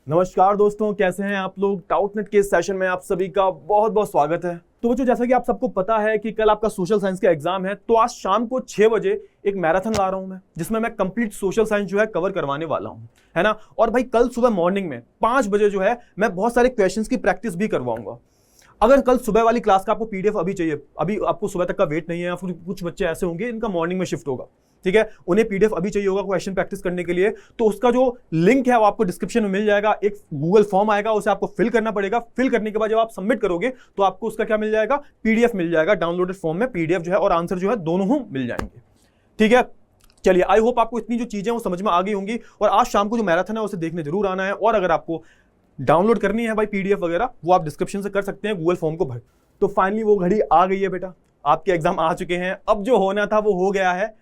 नमस्कार दोस्तों, कैसे हैं आप लोग। डाउटनेट के सेशन में आप सभी का बहुत बहुत स्वागत है। तो बच्चों, जैसा कि आप सबको पता है कि कल आपका सोशल साइंस का एग्जाम है, तो आज शाम को 6 बजे एक मैराथन ला रहा हूं मैं, जिसमें मैं कंप्लीट सोशल साइंस जो है कवर करवाने वाला हूं, है ना। और भाई कल सुबह मॉर्निंग में 5 बजे जो है मैं बहुत सारे क्वेश्चंस की प्रैक्टिस भी करवाऊंगा। अगर कल सुबह वाली क्लास का आपको पीडीएफ अभी चाहिए, अभी आपको सुबह तक का वेट नहीं है, या फिर कुछ बच्चे ऐसे होंगे इनका मॉर्निंग में शिफ्ट होगा, ठीक है, उन्हें पीडीएफ अभी चाहिए होगा क्वेश्चन प्रैक्टिस करने के लिए, तो उसका जो लिंक है वो आपको डिस्क्रिप्शन में मिल जाएगा। एक गूगल फॉर्म आएगा, उसे आपको फिल करना पड़ेगा। फिल करने के बाद जब आप सबमिट करोगे तो आपको उसका क्या मिल जाएगा, पीडीएफ मिल जाएगा। डाउनलोडेड फॉर्म में पीडीएफ जो है और आंसर जो है दोनों मिल जाएंगे, ठीक है। चलिए, आई होप आपको इतनी जो चीजें वो समझ में आ गई होंगी, और आज शाम को जो मैराथन है उसे देखने जरूर आना है। और अगर आपको डाउनलोड करनी है भाई पीडीएफ वगैरह, वो आप डिस्क्रिप्शन से कर सकते हैं, गूगल फॉर्म को भर। तो फाइनली वो घड़ी आ गई है बेटा, आपके एग्जाम आ चुके हैं। अब जो होना था वो हो गया है।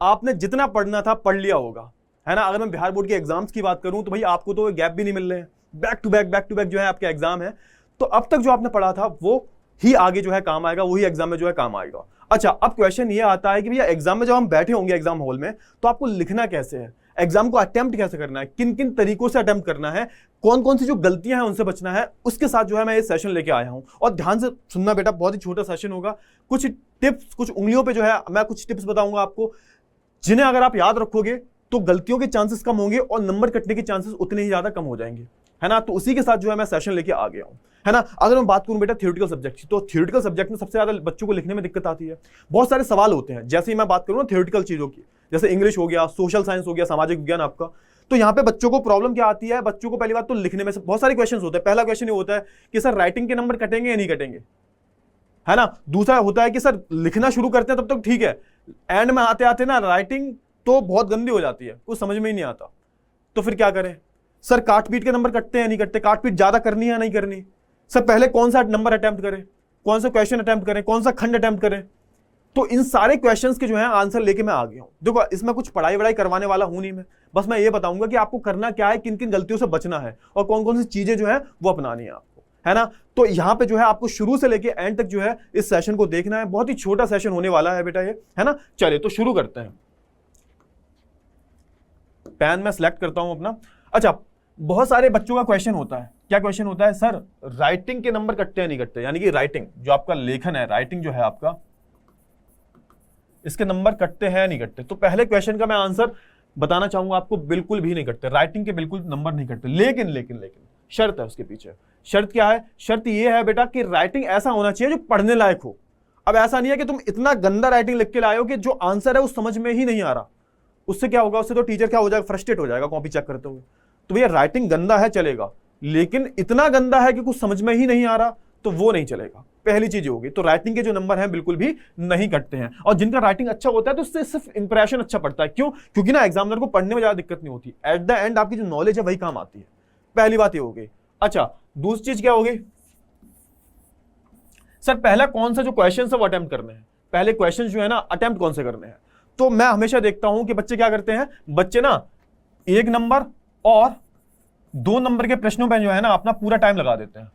आपने जितना पढ़ना था पढ़ लिया होगा, है ना। अगर मैं बिहार बोर्ड के एग्जाम्स की बात करूं तो भाई आपको तो गैप भी नहीं मिल रहे हैं, बैक टू बैक जो है आपके एग्जाम है। तो अब तक जो आपने पढ़ा था वो ही आगे जो है काम आएगा, वही एग्जाम में जो है काम आएगा। अच्छा, अब क्वेश्चन ये आता है कि भैया एग्जाम में जब हम बैठे होंगे एग्जाम हॉल में, तो आपको लिखना कैसे है, एग्जाम को अटेम्प्ट कैसे करना है, किन किन तरीकों से अटेम्प्ट करना है, कौन कौन सी जो गलतियां हैं उनसे बचना है, उसके साथ जो है मैं ये सेशन लेके आया हूं। और ध्यान से सुनना बेटा, बहुत ही छोटा सेशन होगा। कुछ टिप्स, कुछ उंगलियों पे जो है मैं कुछ टिप्स बताऊंगा आपको, जिन्हें अगर आप याद रखोगे तो गलतियों के चांसेस कम होंगे और नंबर कटने के चांसेस उतने ही ज्यादा कम हो जाएंगे, है ना। तो उसी के साथ जो है मैं सेशन लेके आ गया हूं, है ना। अगर मैं बात करूं बेटा थ्योरेटिकल सब्जेक्ट की, तो थ्योरेटिकल सब्जेक्ट में सबसे ज्यादा बच्चों को लिखने में दिक्कत आती है। बहुत सारे सवाल होते हैं। जैसे ही मैं बात करूं ना थ्योरेटिकल चीजों की, जैसे इंग्लिश हो गया, सोशल साइंस हो गया, सामाजिक विज्ञान आपका, तो यहां पे बच्चों को प्रॉब्लम क्या आती है। बच्चों को पहली बात तो लिखने में बहुत सारे क्वेश्चन होते हैं। पहला क्वेश्चन ये होता है कि सर राइटिंग के नंबर कटेंगे या नहीं कटेंगे, है ना। दूसरा होता है कि सर लिखना शुरू करते हैं तब तक ठीक है, एंड में आते आते ना राइटिंग तो बहुत गंदी हो जाती है, कुछ समझ में ही नहीं आता, तो फिर क्या करें। सर काट पीट के नंबर कटते हैं नहीं कटते, काट पीट ज्यादा करनी है या नहीं करनी, सर पहले कौन सा नंबर अटेम्प्ट करें, कौन सा क्वेश्चन अटेम्प्ट करें, कौन सा खंड अटेम्प्ट करें। तो इन सारे क्वेश्चंस के जो है आंसर लेके मैं आ गया हूं। देखो, इसमें कुछ पढ़ाई वढ़ाई करवाने वाला हूं नहीं मैं, बस मैं ये बताऊंगा कि आपको करना क्या है, किन किन गलतियों से बचना है और कौन कौन सी चीजें जो है वो अपनानी है आपको, है ना। तो यहां पे जो है आपको शुरू से लेके एंड तक जो है इस सेशन को देखना है। बहुत ही छोटा सेशन होने वाला है बेटा ये, है ना। चलिए तो शुरू करते हैं। पेन मैं सिलेक्ट करता हूं अपना। अच्छा, बहुत सारे बच्चों का क्वेश्चन होता है। क्या क्वेश्चन होता है, सर राइटिंग के नंबर कटते हैं नहीं कटते, यानी कि राइटिंग जो आपका लेखन है, राइटिंग जो है आपका, इसके नंबर कटते हैं नहीं कटते। तो पहले क्वेश्चन का मैं आंसर बताना चाहूंगा आपको, बिल्कुल भी नहीं कटते, राइटिंग के बिल्कुल नंबर नहीं कटते। लेकिन लेकिन लेकिन शर्त है उसके पीछे। शर्त क्या है, शर्त यह है बेटा कि राइटिंग ऐसा होना चाहिए जो पढ़ने लायक हो। अब ऐसा नहीं है कि तुम इतना गंदा राइटिंग लिख के लाए हो कि जो आंसर है वो समझ में ही नहीं आ रहा। उससे क्या होगा, उससे तो टीचर क्या हो जाएगा, फ्रस्ट्रेट हो जाएगा कॉपी चेक करते हुए। तो भैया राइटिंग गंदा है चलेगा, लेकिन इतना गंदा है कि कुछ समझ में ही नहीं आ रहा, तो वो नहीं चलेगा। पहली चीज होगी। तो राइटिंग के जो नंबर हैं बिल्कुल भी नहीं कटते हैं। और जिनका राइटिंग अच्छा होता है तो उससे सिर्फ इंप्रेशन अच्छा पड़ता है। क्यों? क्योंकि ना एग्जामिनर को पढ़ने में ज्यादा दिक्कत नहीं होती, एट द एंड आपकी जो नॉलेज है वही काम आती है। पहली बात ये हो गई। अच्छा, दूसरी चीज क्या होगी, सर पहला कौन सा जो क्वेश्चन है वो अटेम्प्ट करने हैं। पहले क्वेश्चन जो है ना अटेम्प्ट कौन से करने हैं। तो मैं हमेशा देखता हूं कि बच्चे क्या करते हैं, बच्चे ना 1 नंबर और 2 नंबर के प्रश्नों पर जो है ना अपना पूरा टाइम लगा देते हैं।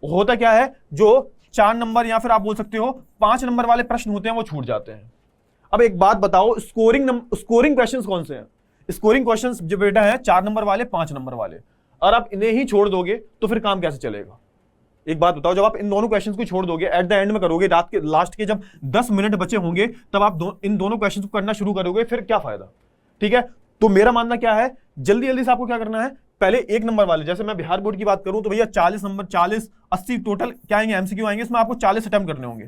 होता क्या है, जो 4 नंबर या फिर आप बोल सकते हो 5 नंबर वाले प्रश्न होते हैं वो छूट जाते हैं। अब एक बात बताओ, स्कोरिंग क्वेश्चंस कौन से हैं। स्कोरिंग क्वेश्चंस जो बेटा है 4 नंबर वाले, 5 नंबर वाले। और आप इन्हें ही छोड़ दोगे तो फिर काम कैसे चलेगा। एक बात बताओ, जब आप इन दोनों क्वेश्चंस को छोड़ दोगे, एट द एंड में करोगे, रात के लास्ट के जब 10 मिनट बचे होंगे तब आप इन दोनों क्वेश्चंस को करना शुरू करोगे, फिर क्या फायदा। ठीक है, तो मेरा मानना क्या है, जल्दी जल्दी से आपको क्या करना है, पहले 1 नंबर वाले, जैसे मैं बिहार बोर्ड की बात करूं तो भैया 40 नंबर, 40 80 टोटल क्या आएंगे, एमसीक्यू आएंगे। इसमें आपको 40 अटेम्प्ट करने होंगे,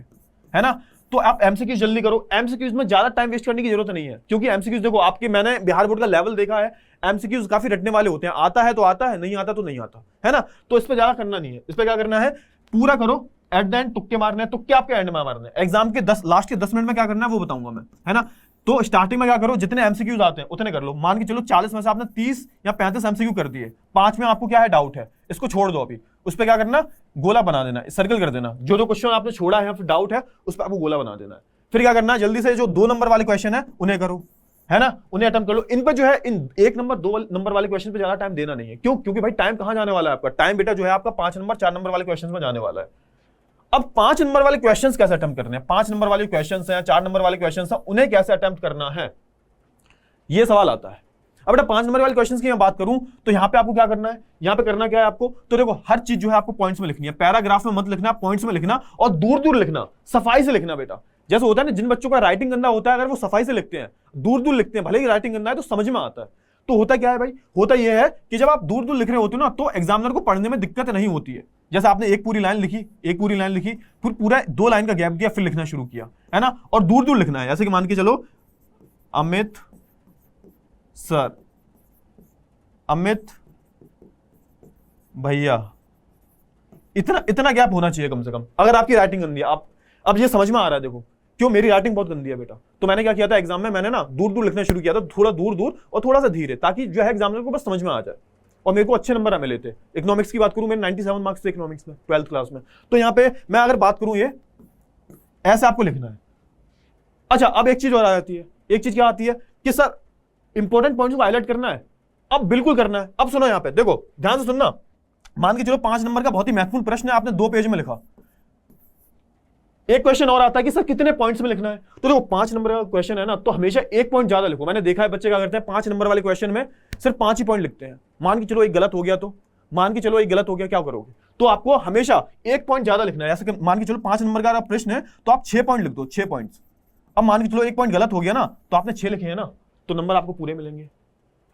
है ना। तो आप एमसीक्यू जल्दी करो। एमसीक्यूज में ज्यादा टाइम वेस्ट करने की जरूरत नहीं है, क्योंकि एमसीक्यूज देखो आपके, मैंने बिहार बोर्ड का लेवल देखा है, एमसीक्यूज काफी रटने वाले होते हैं। आता है तो आता है, नहीं आता तो नहीं आता, है ना। तो इस पर ज्यादा करना नहीं है। इस पर क्या करना है, पूरा करो। एट द एंड तुक्के मारने हैं, तुक्के आपके एंड में मारने हैं। एग्जाम के लास्ट के 10 मिनट में क्या करना है वो बताऊंगा मैं, है ना। तो स्टार्टिंग में क्या करो, जितने एमसीक्यूज आते हैं उतने कर लो। मान के चलो 40 में से आपने 30 या 35 एमसीक्यू कर दिए, 5 में आपको क्या है, डाउट है, इसको छोड़ दो। अभी उस पर क्या करना, गोला बना देना, सर्कल कर देना। जो जो क्वेश्चन आपने छोड़ा है या फिर डाउट है उस पर आपको गोला बना देना है। फिर क्या करना, जल्दी से जो 2 नंबर वाले क्वेश्चन है उन्हें करो, है ना, उन्हें अटेम्प्ट कर लो। इन पर जो है, इन 1 नंबर 2 नंबर वाले क्वेश्चन पे ज्यादा टाइम देना नहीं है। क्यों? क्योंकि भाई टाइम कहां जाने वाला है आपका, टाइम बेटा जो है आपका 5 नंबर 4 नंबर वाले क्वेश्चन में जाने वाला है। अब 5 नंबर वाले क्वेश्चंस कैसे अटेम्प्ट करने हैं, 5 नंबर वाले क्वेश्चंस हैं, 4 नंबर वाले क्वेश्चंस हैं, उन्हें कैसे अटेम्प्ट करना है, ये सवाल आता है। अब बेटा 5 नंबर वाले क्वेश्चंस की मैं बात करूं तो यहां पे आपको क्या करना है, यहां पे करना क्या है आपको, तो देखो हर चीज जो है आपको पॉइंट्स में लिखनी है, पैराग्राफ में मत लिखना, पॉइंट्स में लिखना और दूर दूर लिखना, सफाई से लिखना बेटा। जैसे होता है ना जिन बच्चों का राइटिंग गंदा होता है, अगर वो सफाई से लिखते हैं, दूर दूर लिखते हैं, भले ही राइटिंग गंदा है तो समझ में आता है। तो होता क्या है भाई, होता यह है कि जब आप दूर दूर लिख रहे होते हो ना तो एग्जामिनर को पढ़ने में दिक्कत नहीं होती है। जैसे आपने एक पूरी लाइन लिखी, फिर पूरा 2 लाइन का गैप दिया, फिर लिखना शुरू किया, है ना, और दूर दूर लिखना है। जैसे कि मान के चलो अमित सर, अमित भैया, इतना गैप होना चाहिए कम से कम, अगर आपकी राइटिंग गंदी है। आप अब ये समझ में आ रहा है, देखो क्यों मेरी राइटिंग बहुत गंदी है बेटा। तो मैंने क्या किया था एग्जाम में, मैंने ना दूर दूर लिखना शुरू किया था, थोड़ा दूर दूर और थोड़ा सा धीरे, ताकि जो है एग्जामिनर को बस समझ में आ जाए और मेरे को अच्छे नंबर मिले थे। इकोनॉमिक्स की बात करूं, मेरे 97 मार्क्स थे इकोनॉमिक्स में 12th क्लास में। तो यहां पे मैं अगर बात करूं, ये ऐसे आपको लिखना है। अच्छा, अब एक चीज और आ जाती है, एक चीज क्या आती है कि सर इंपॉर्टेंट पॉइंट्स को हाईलाइट करना है। अब बिल्कुल करना है। अब सुनो, यहां पे देखो ध्यान से सुनना। मान के चलो 5 नंबर का बहुत ही महत्वपूर्ण प्रश्न है, आपने 2 पेज में लिखा। एक क्वेश्चन और आता है कि सर कितने पॉइंट्स में लिखना है। तो देखो 5 नंबर का क्वेश्चन है ना, तो हमेशा 1 पॉइंट ज्यादा लिखो। मैंने देखा है बच्चे क्या करते हैं, 5 नंबर वाले क्वेश्चन में सिर्फ 5 ही पॉइंट लिखते हैं। मान के चलो एक गलत हो गया, तो मान के चलो एक गलत हो गया, क्या करोगे? तो आपको हमेशा 1 पॉइंट ज्यादा लिखना है। जैसे कि मान के चलो 5 नंबर का प्रश्न है तो आप 6 पॉइंट लिख दो, 6 पॉइंट्स। अब मान के चलो 1 पॉइंट गलत हो गया ना, तो आपने 6 लिखे हैं ना, तो नंबर आपको पूरे मिलेंगे,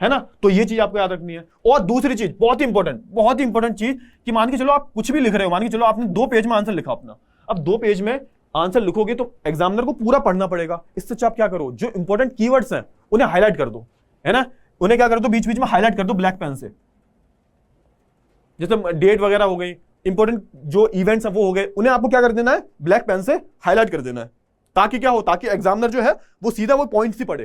है ना। तो ये चीज आपको याद रखनी है। और दूसरी चीज बहुत ही इंपॉर्टेंट चीज कि मान के चलो आप कुछ भी लिख रहे हो, मान के चलो आपने 2 पेज में आंसर लिखा अपना। अब 2 पेज में आंसर लिखोगे तो एग्जामिनर को पूरा पढ़ना पड़ेगा। इससे आप क्या करो, जो इंपॉर्टेंट कीवर्ड्स हैं उन्हें हाईलाइट कर दो, है ना, उन्हें क्या कर दो, बीच बीच में हाईलाइट कर दो ब्लैक पेन से। जैसे डेट वगैरह हो गई, इंपॉर्टेंट जो इवेंट्स हैं वो हो गए, उन्हें आपको क्या कर देना है, ब्लैक पेन से हाईलाइट कर देना है। ताकि क्या हो, ताकि एग्जामिनर जो है वो सीधा वो पॉइंट्स ही पढ़े,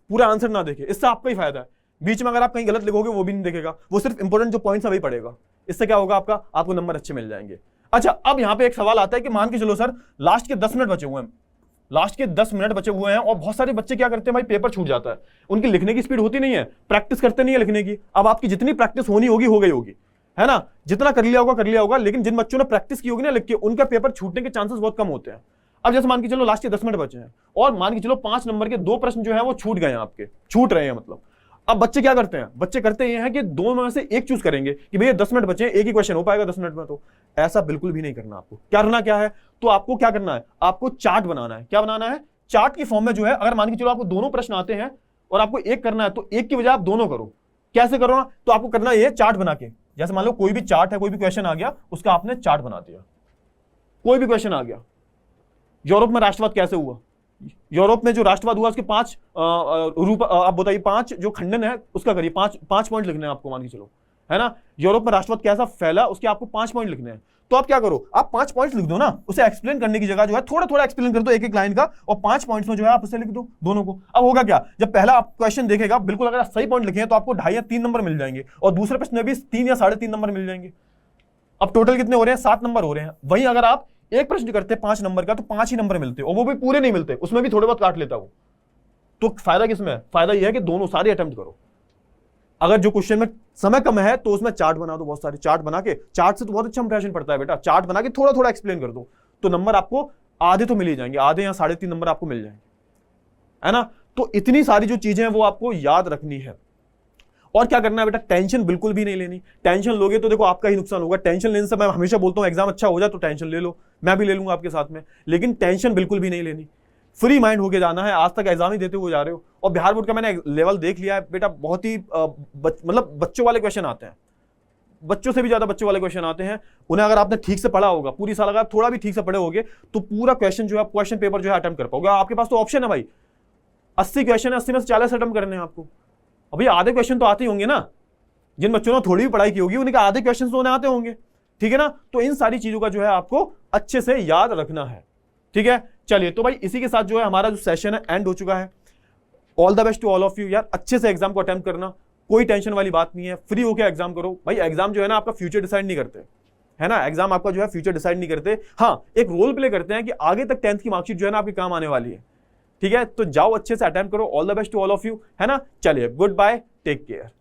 पूरा आंसर ना देखे। इससे आपका ही फायदा है। बीच में अगर आप कहीं गलत लिखोगे वो भी नहीं देखेगा, वो सिर्फ इंपॉर्टेंट जो पॉइंट्स है वही पढ़ेगा। इससे क्या होगा, आपको नंबर अच्छे मिल जाएंगे। अच्छा, अब यहां पे एक सवाल आता है कि मान के चलो सर लास्ट के 10 मिनट बचे हुए हैं, लास्ट के 10 मिनट बचे हुए हैं और बहुत सारे बच्चे क्या करते हैं भाई, पेपर छूट जाता है, उनकी लिखने की स्पीड होती नहीं है, प्रैक्टिस करते नहीं है लिखने की। अब आपकी जितनी प्रैक्टिस होनी होगी हो गई होगी, है ना, जितना कर लिया होगा, लेकिन जिन बच्चों ने प्रैक्टिस की होगी ना लिख के, उनका पेपर छूटने के चांसेस बहुत कम होते हैं। अब जैसे मान के चलो लास्ट के 10 मिनट बचे हैं और मान के चलो 5 नंबर के 2 प्रश्न जो है वो छूट गए हैं, आपके छूट रहे हैं मतलब। अब बच्चे क्या करते हैं, बच्चे करते ये हैं कि 2 में से एक चूज करेंगे कि भैया 10 मिनट बचे हैं, एक ही क्वेश्चन हो पाएगा 10 मिनट में। तो ऐसा बिल्कुल भी नहीं करना। आपको करना क्या है, तो आपको क्या करना है, आपको चार्ट बनाना है। क्या बनाना है, चार्ट की फॉर्म में जो है, अगर मान के चलो आपको दोनों प्रश्न आते हैं और आपको एक करना है तो एक की बजाय आप दोनों करो। कैसे करो, तो आपको करना है चार्ट बना के। जैसे मान लो कोई भी चार्ट है, कोई भी क्वेश्चन आ गया, उसका आपने चार्ट बना दिया। कोई भी क्वेश्चन आ गया, यूरोप में राष्ट्रवाद कैसे हुआ, यूरोप में जो राष्ट्रवाद हुआ उसके 5 रूप आप बताइए, 5 जो खंडन है उसका करिए, 5 पॉइंट लिखने हैं आपको, मान के चलो, है ना। यूरोप में राष्ट्रवाद कैसा फैला उसके आपको 5 पॉइंट लिखने हैं। तो आप क्या करो, आप 5 पॉइंट्स लिख दो ना, उसे एक्सप्लेन करने की जगह जो है थोड़ा थोड़ा एक्सप्लेन कर दो एक लाइन का, और 5 पॉइंट्स में जो है आप उसे लिख दो दोनों को। अब होगा क्या, जब पहला आप क्वेश्चन देखेगा, बिल्कुल अगर आप सही पॉइंट लिखे हैं तो आपको 2.5 या 3 नंबर मिल जाएंगे, और दूसरे प्रश्न में भी 3 या 3.5 नंबर मिल जाएंगे। अब टोटल कितने हो रहे हैं, 7 नंबर हो रहे हैं। वहीं अगर आप एक प्रश्न करते 5 नंबर का तो 5 ही नंबर मिलते, और वो भी पूरे नहीं मिलते, उसमें भी थोड़े बहुत काट लेता वो। तो फायदा किसमें है, फायदा यह है कि दोनों सारे अटेम्प्ट करो। अगर जो क्वेश्चन में समय कम है तो उसमें चार्ट बना दो, बहुत सारे चार्ट बना के, चार्ट से तो बहुत अच्छा इंप्रेशन पड़ता है बेटा, चार्ट बना के थोड़ा थोड़ा एक्सप्लेन कर दो, तो नंबर आपको आधे तो मिल ही जाएंगे, आधे या 3.5 नंबर आपको मिल जाएंगे, है ना। तो इतनी सारी जो चीजें हैं वो आपको याद रखनी है। और क्या करना है बेटा, टेंशन बिल्कुल भी नहीं लेनी। टेंशन लोगे तो देखो आपका ही नुकसान होगा। टेंशन लेने से मैं हमेशा बोलता हूं एग्जाम अच्छा हो जाए तो टेंशन ले लो, मैं भी ले लूंगा आपके साथ में, लेकिन टेंशन बिल्कुल भी नहीं लेनी। फ्री माइंड होके जाना है। आज तक एग्जाम ही देते हुए जा रहे हो, और बिहार बोर्ड का मैंने लेवल देख लिया है बेटा, बहुत ही मतलब बच्चों वाले क्वेश्चन आते हैं, बच्चों से भी ज्यादा बच्चों वाले क्वेश्चन आते हैं। उन्हें अगर आपने ठीक से पढ़ा होगा, पूरी साल अगर आप थोड़ा भी ठीक से पढ़े होगे तो पूरा क्वेश्चन जो है, क्वेश्चन पेपर जो है अटेम्प्ट कर पाओगे। आपके पास तो ऑप्शन है भाई, 80 क्वेश्चन है, 80 में से 40 अटेम्प्ट करने हैं आपको। अभी आधे क्वेश्चन तो आते ही होंगे ना, जिन बच्चों ने थोड़ी भी पढ़ाई की होगी उनके आधे क्वेश्चन तो उन्हें आते होंगे, ठीक है ना। तो इन सारी चीजों का जो है आपको अच्छे से याद रखना है, ठीक है। चलिए, तो भाई इसी के साथ जो है हमारा जो सेशन है एंड हो चुका है। All the best to all of you यार, अच्छे से एग्जाम को अटेम्प्ट करना, कोई टेंशन वाली बात नहीं है, फ्री होकर एग्जाम करो भाई। एग्जाम जो है ना आपका फ्यूचर डिसाइड नहीं करते, है ना, एग्जाम आपका जो है फ्यूचर डिसाइड नहीं करते। हाँ, एक रोल प्ले करते हैं कि आगे तक 10th की मार्कशीट जो है ना आपके काम आने वाली है, ठीक है। तो जाओ अच्छे से अटेम्प्ट करो। All the best to all of you, है ना। चलिए, गुड बाय, टेक केयर।